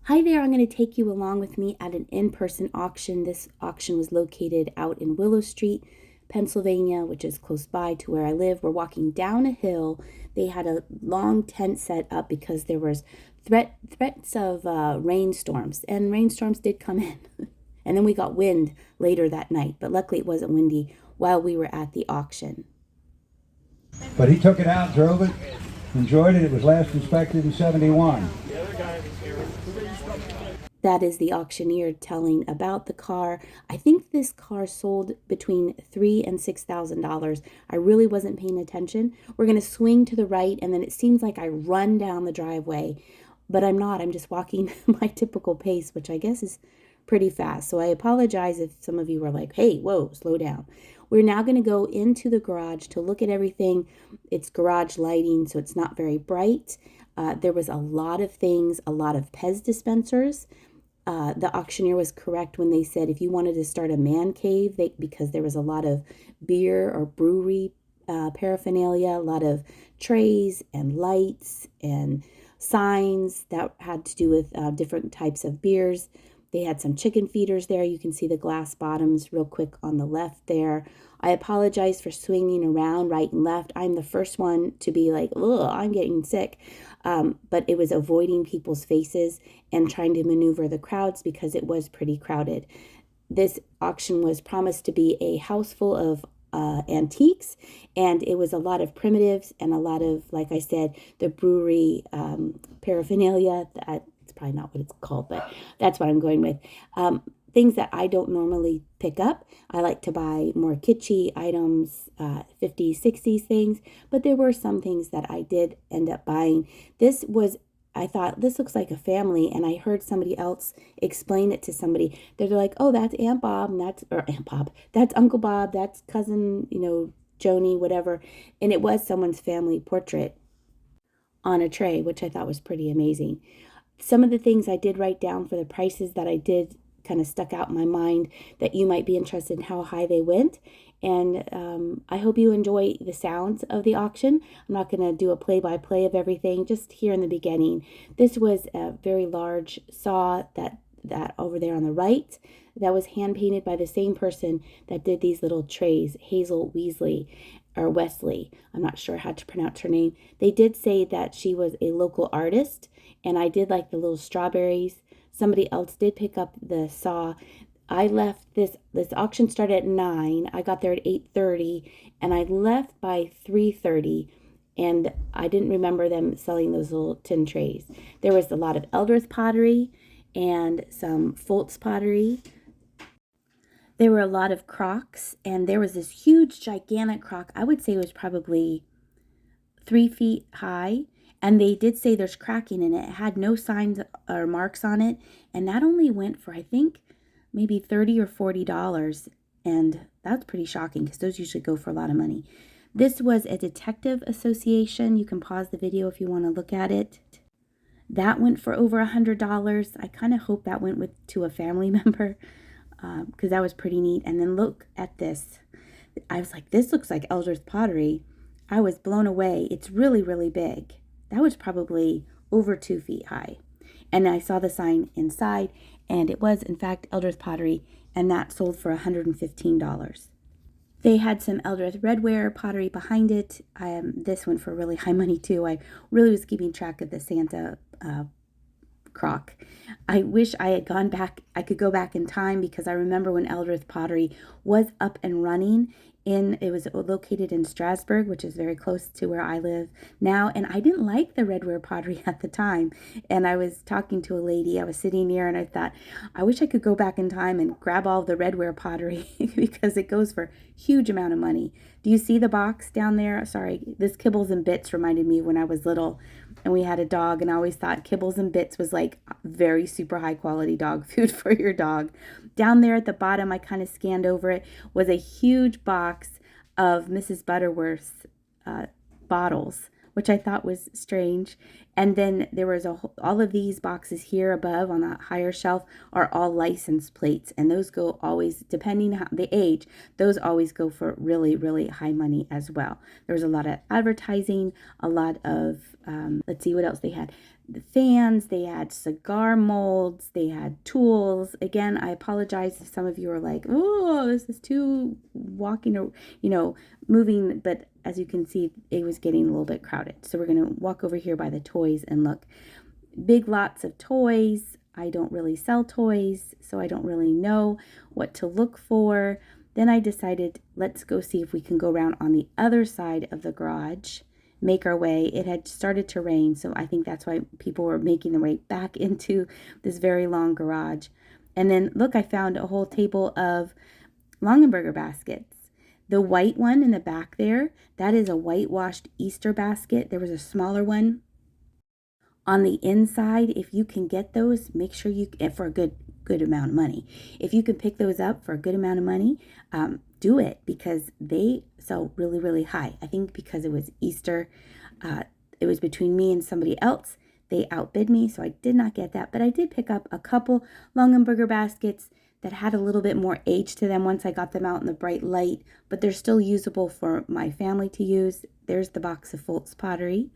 Hi there, I'm going to take you along with me at an in-person auction. This auction was located out in Willow Street, Pennsylvania, which is close by to where I live. We're walking down a hill. They had a long tent set up because there was threats of rainstorms, and rainstorms did come in. And then we got wind later that night, but luckily it wasn't windy while we were at the auction. But he took it out, drove it, enjoyed it. It was last inspected in '71. That is the auctioneer telling about the car. I think this car sold between $3,000 and $6,000. I really wasn't paying attention. We're going to swing to the right, and then it seems like I run down the driveway, but I'm not. I'm just walking my typical pace, which I guess is pretty fast. So I apologize if some of you were like, hey, whoa, slow down. We're now going to go into the garage to look at everything. It's garage lighting, so it's not very bright. There was a lot of things, a lot of Pez dispensers. The auctioneer was correct when they said if you wanted to start a man cave, because there was a lot of beer or brewery paraphernalia, a lot of trays and lights and signs that had to do with different types of beers. They had some chicken feeders there. You can see the glass bottoms real quick on the left there. I apologize for swinging around right and left. I'm the first one to be like, ugh, I'm getting sick. But it was avoiding people's faces and trying to maneuver the crowds because it was pretty crowded. This auction was promised to be a house full of antiques, and it was a lot of primitives and a lot of, like I said, the brewery paraphernalia. It's probably not what it's called, but that's what I'm going with. Things that I don't normally pick up. I like to buy more kitschy items, 50s, 60s things, but there were some things that I did end up buying. I thought, this looks like a family, and I heard somebody else explain it to somebody. They're like, oh, that's Aunt Bob, and Aunt Bob, that's Uncle Bob, that's cousin, Joni, whatever. And it was someone's family portrait on a tray, which I thought was pretty amazing. Some of the things I did write down for the prices that I did kind of stuck out in my mind that you might be interested in how high they went. And I hope you enjoy the sounds of the auction. I'm not going to do a play-by-play of everything, just here in the beginning. This was a very large saw that over there on the right that was hand-painted by the same person that did these little trays, Hazel Wesley. I'm not sure how to pronounce her name. They did say that she was a local artist, and I did like the little strawberries. Somebody else did pick up the saw. I left this auction started at 9. I got there at 8:30, and I left by 3:30, and I didn't remember them selling those little tin trays. There was a lot of Eldrith pottery and some Foltz pottery. There were a lot of crocks, and there was this huge, gigantic crock. I would say it was probably 3 feet high, and they did say there's cracking in it. It had no signs or marks on it, and that only went for, I think, maybe $30 or $40, and that's pretty shocking because those usually go for a lot of money. This was a detective association. You can pause the video if you want to look at it. That went for over $100. I kind of hope that went to a family member because that was pretty neat. And then look at this. I was like, this looks like Eldrith pottery. I was blown away. It's really, really big. That was probably over 2 feet high. And I saw the sign inside, and it was, in fact, Eldrith pottery, and that sold for $115. They had some Eldrith redware pottery behind it. This went for really high money, too. I really was keeping track of the Santa crock. I wish I had gone back. I could go back in time because I remember when Eldrith pottery was up and running. It was located in Strasbourg, which is very close to where I live now. And I didn't like the redware pottery at the time. And I was talking to a lady I was sitting near, and I thought, I wish I could go back in time and grab all the redware pottery because it goes for a huge amount of money. Do you see the box down there? Sorry, this Kibbles and Bits reminded me when I was little and we had a dog, and I always thought Kibbles and Bits was like very super high quality dog food for your dog. Down there at the bottom, I kind of scanned over it, was a huge box of Mrs. Butterworth's bottles which I thought was strange. And then there was all of these boxes here above on the higher shelf are all license plates, and those go always, depending how the age, those always go for really, really high money as well. There was a lot of advertising, a lot of let's see what else they had. The fans, they had cigar molds, they had tools. Again, I apologize if some of you are like, oh, this is too walking or, moving, but as you can see, it was getting a little bit crowded. So we're going to walk over here by the toys and look. Big lots of toys. I don't really sell toys, so I don't really know what to look for. Then I decided, let's go see if we can go around on the other side of the garage, make our way. It had started to rain, so I think that's why people were making their way back into this very long garage. And then look, I found a whole table of Longenberger baskets. The white one in the back there, that is a whitewashed Easter basket. There was a smaller one on the inside. If you can get those, make sure you, for a good amount of money. If you can pick those up for a good amount of money, do it, because they sell really, really high. I think because it was Easter, it was between me and somebody else. They outbid me, so I did not get that. But I did pick up a couple Longenberger baskets that had a little bit more age to them once I got them out in the bright light, but they're still usable for my family to use. There's the box of Foltz Pottery.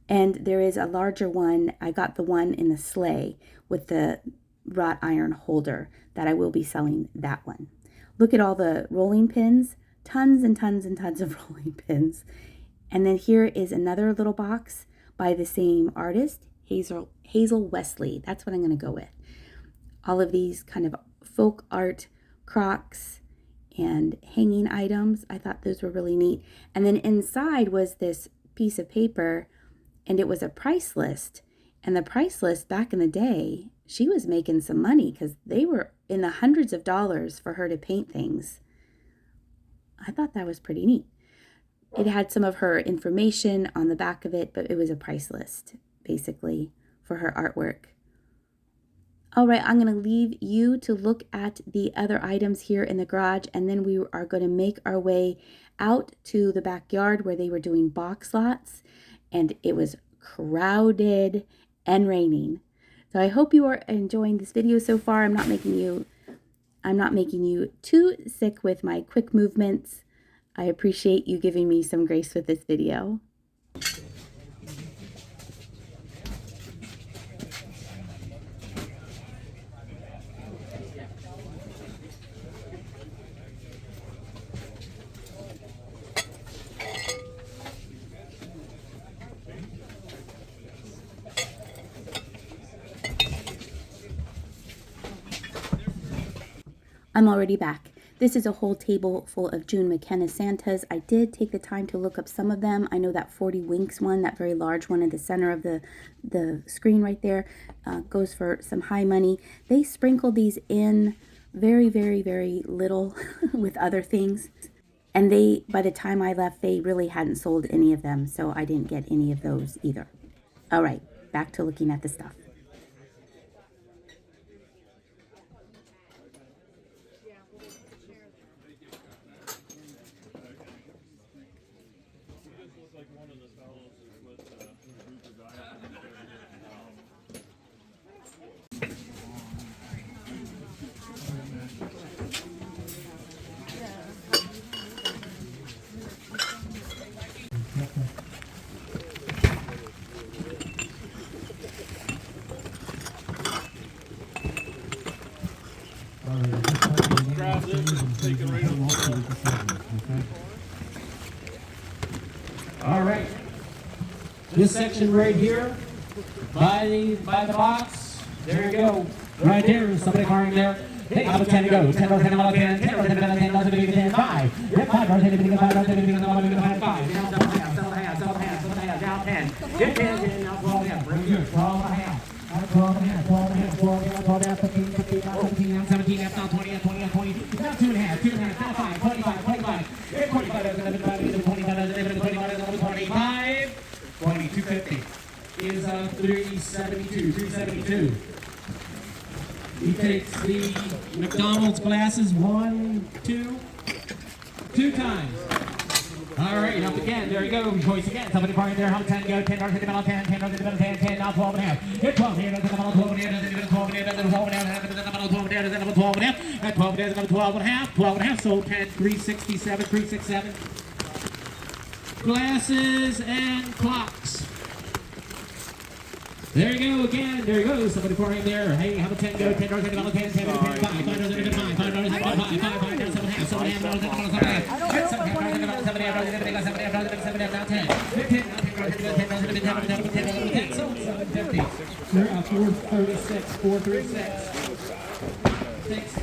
And there is a larger one. I got the one in the sleigh with the wrought iron holder that I will be selling that one. Look at all the rolling pins, tons and tons and tons of rolling pins. And then here is another little box by the same artist, Hazel Wesley. That's what I'm going to go with. All of these kind of folk art crocks and hanging items. I thought those were really neat. And then inside was this piece of paper, and it was a price list. And the price list back in the day, she was making some money because they were in the hundreds of dollars for her to paint things. I thought that was pretty neat. It had some of her information on the back of it, but it was a price list, basically, for her artwork. All right, I'm going to leave you to look at the other items here in the garage, and then we are going to make our way out to the backyard where they were doing box lots, and it was crowded and raining. So I hope you are enjoying this video so far. I'm not making you too sick with my quick movements. I appreciate you giving me some grace with this video. I'm already back. This is a whole table full of June McKenna Santas. I did take the time to look up some of them. I know that 40 Winks one, that very large one in the center of the screen right there, goes for some high money. They sprinkled these in very, very, very little with other things. And by the time I left, they really hadn't sold any of them, so I didn't get any of those either. All right, back to looking at the stuff. All right. This section right here, by the box, there you go. Right there, somebody carrying there. Hey, out of 10 to go. 10 or 10 out of 10. 10 or 10 out of 10. 11 to 10. 5. Yep, 5 or 10 to 10. 5 or 10 to 10. 5. Down 7 half. 7 half. 7 half. 7 half. Down 10. Get 10. Now 12 half. Very good. 12 and a half. 12 and a half. 12 and a half. 12 and a half. 12 and a half. 15. 15. Now 17. Now 17. Now 20. Now 20. Now 20. Now 2 and a half. 2 and a half. Now 5. 25. 25. 25. 25. 2250 is 372. 372. He takes the McDonald's glasses 1, 2 times. All right, up again. There you go. Choice again. Somebody parking there. How 10 go? $10 in the middle, 10, $10 in the middle, 10, 10, now 12 and a half. Get 12 here, 12 and a half, 12 and a half, 12 and a half, 12 and a half, 12 and a half, 12 and a half, at 12 and a half, 12 and a half, 12 and a half, sold 10, 367, 367. Glasses and clocks. There you go again. There you go. Somebody pouring there. Hey, how about 10 go? $10 in the middle, 10, 10 in the middle, 5, $5 in the middle, $5, $5 in the middle, 5, 5, down 7 half, 7 half, $7 in the middle, 7 half. $7 half, $7 half, $7 half, $7 half, $7 half, $7 half, now 10. 15, now 10, so 750. 436, 436. 6.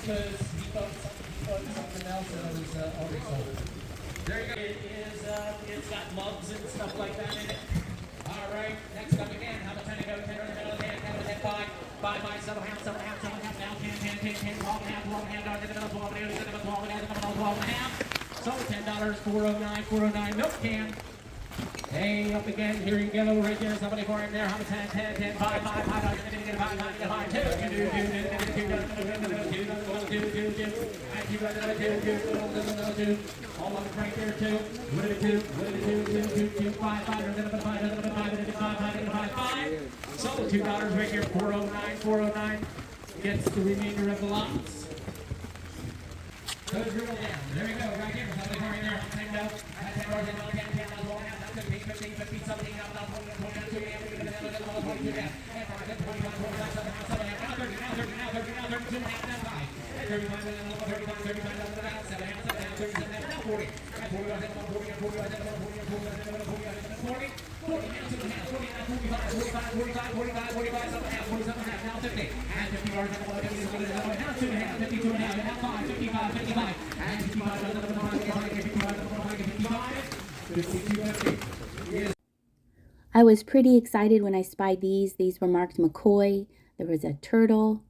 Because he thought something else and it was already sold. There you go. It's got mugs and stuff like that in it. All right, next up again. How about 10 to go? 10 in the middle, 10, 10, 5, 5, 5, 7 half, 7 half, 7 half, now 10, 10, 10, 10, 12 and a half, 12 and a half, down in the middle, 12 and a half, in the middle, 12 and a half, in the middle, 12 and a half. So $10, 409, 409 milk can. Hey, up again, here you go, right there, somebody for him there, how about 10, 10, 10, 5, 5, 5, 5, 2, all of it right there, 2, 5, 5, so $2 right here, 409, 409, gets the remainder of the lots. Goes real down, there you go, right here, somebody for him there, how about 10 go, $10, 10, 10, 15, 15, 15, something, now 20, 22, 22, now 25, 25, 32, now 5, 35, 35, 35, 7, 37, now 40, 40, 45, 47, now 50, and 50 yards, now 2 and a half, 52 and a half, now 5, 55, 55, and 55, I was pretty excited when I spied these. These were marked McCoy. There was a turtle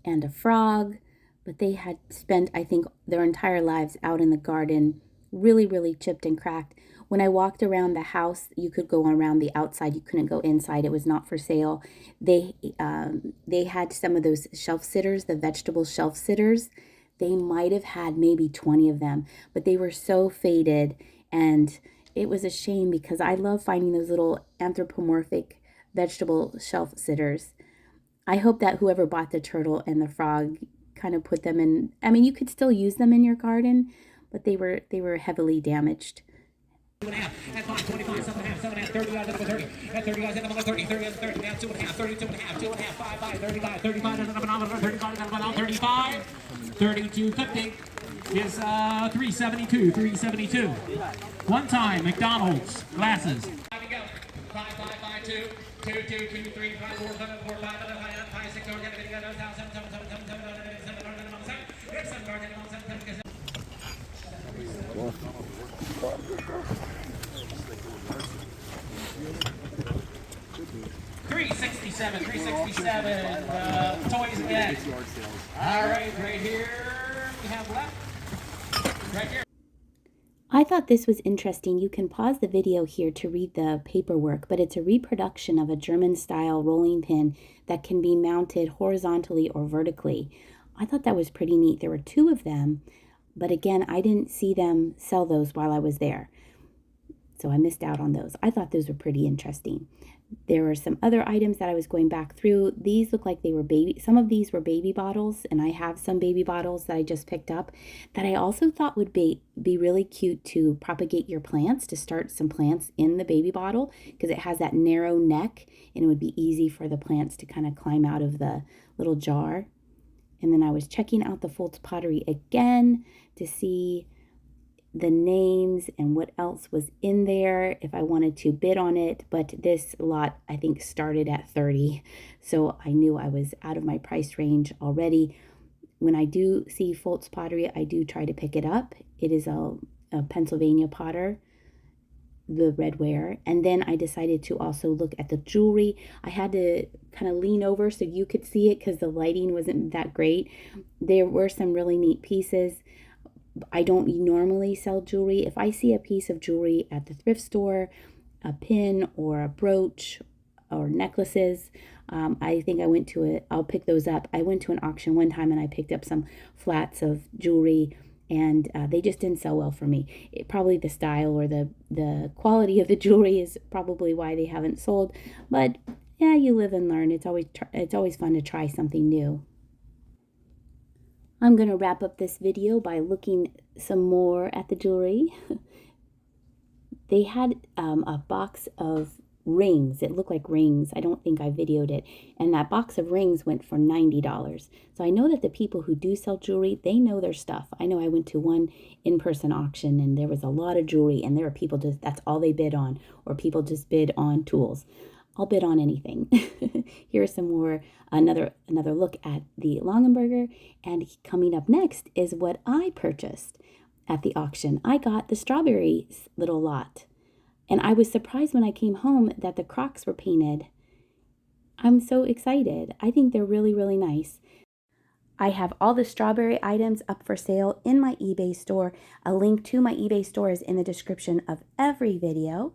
and a frog, but they had spent, I think, their entire lives out in the garden, really, really chipped and cracked. When I walked around the house, you could go around the outside. You couldn't go inside. It was not for sale. They had some of those shelf sitters, the vegetable shelf sitters. They might have had maybe 20 of them, but they were so faded, and it was a shame because I love finding those little anthropomorphic vegetable shelf sitters. I hope that whoever bought the turtle and the frog kind of put them in. I mean, you could still use them in your garden, but they were heavily damaged. 25, 7 half, 7 half, 30 guys, 30, at 30 guys, 30, 30, 30, now 2 and a half, 32 and a half, 2 and a half, 5, 5, 35, 35, 35, 35, 32, 50 is 372, 372. One time, McDonald's, glasses. 5 to go, 5, 5, 5, 2, 2, 2, 2, 3, 5, 4, 7, 4, 5, 5, 6, 7, 7, 7, 7, 7, 7, 7, 7, 7, 367, 367, toys again. All right, right here we have left. Right here. I thought this was interesting. You can pause the video here to read the paperwork, but it's a reproduction of a German-style rolling pin that can be mounted horizontally or vertically. I thought that was pretty neat. There were 2 of them, but again, I didn't see them sell those while I was there, so I missed out on those. I thought those were pretty interesting. There were some other items that I was going back through. These look like they were some of these were baby bottles, and I have some baby bottles that I just picked up that I also thought would be really cute to propagate your plants, to start some plants in the baby bottle, because it has that narrow neck and it would be easy for the plants to kind of climb out of the little jar. And then I was checking out the Foltz Pottery again to see the names and what else was in there if I wanted to bid on it, but this lot I think started at 30, so I knew I was out of my price range already. When I do see Foltz Pottery, I do try to pick it up. It is a Pennsylvania potter, the redware. And then I decided to also look at the jewelry. I had to kind of lean over so you could see it because the lighting wasn't that great. There were some really neat pieces. I don't normally sell jewelry. If I see a piece of jewelry at the thrift store, a pin or a brooch or necklaces. I think I went to I'll pick those up. I went to an auction one time and I picked up some flats of jewelry, and they just didn't sell well for me. Probably the style or the quality of the jewelry is probably why they haven't sold. But yeah, you live and learn. It's always fun to try something new. I'm going to wrap up this video by looking some more at the jewelry. They had a box of rings. It looked like rings. I don't think I videoed it. And that box of rings went for $90. So I know that the people who do sell jewelry, they know their stuff. I know I went to one in-person auction and there was a lot of jewelry, and there were people just, that's all they bid on, or people just bid on tools. I'll bid on anything. Here's some more, another look at the Longenberger. And coming up next is what I purchased at the auction. I got the strawberry little lot. And I was surprised when I came home that the Crocs were painted. I'm so excited. I think they're really, really nice. I have all the strawberry items up for sale in my eBay store. A link to my eBay store is in the description of every video.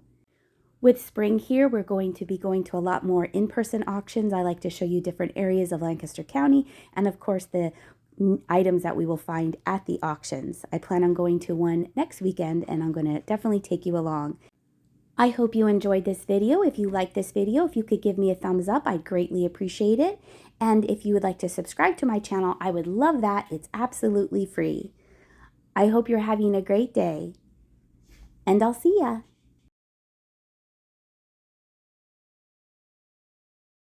With spring here, we're going to be going to a lot more in-person auctions. I like to show you different areas of Lancaster County, and of course the items that we will find at the auctions. I plan on going to one next weekend, and I'm going to definitely take you along. I hope you enjoyed this video. If you liked this video, if you could give me a thumbs up, I'd greatly appreciate it. And if you would like to subscribe to my channel, I would love that. It's absolutely free. I hope you're having a great day, and I'll see ya.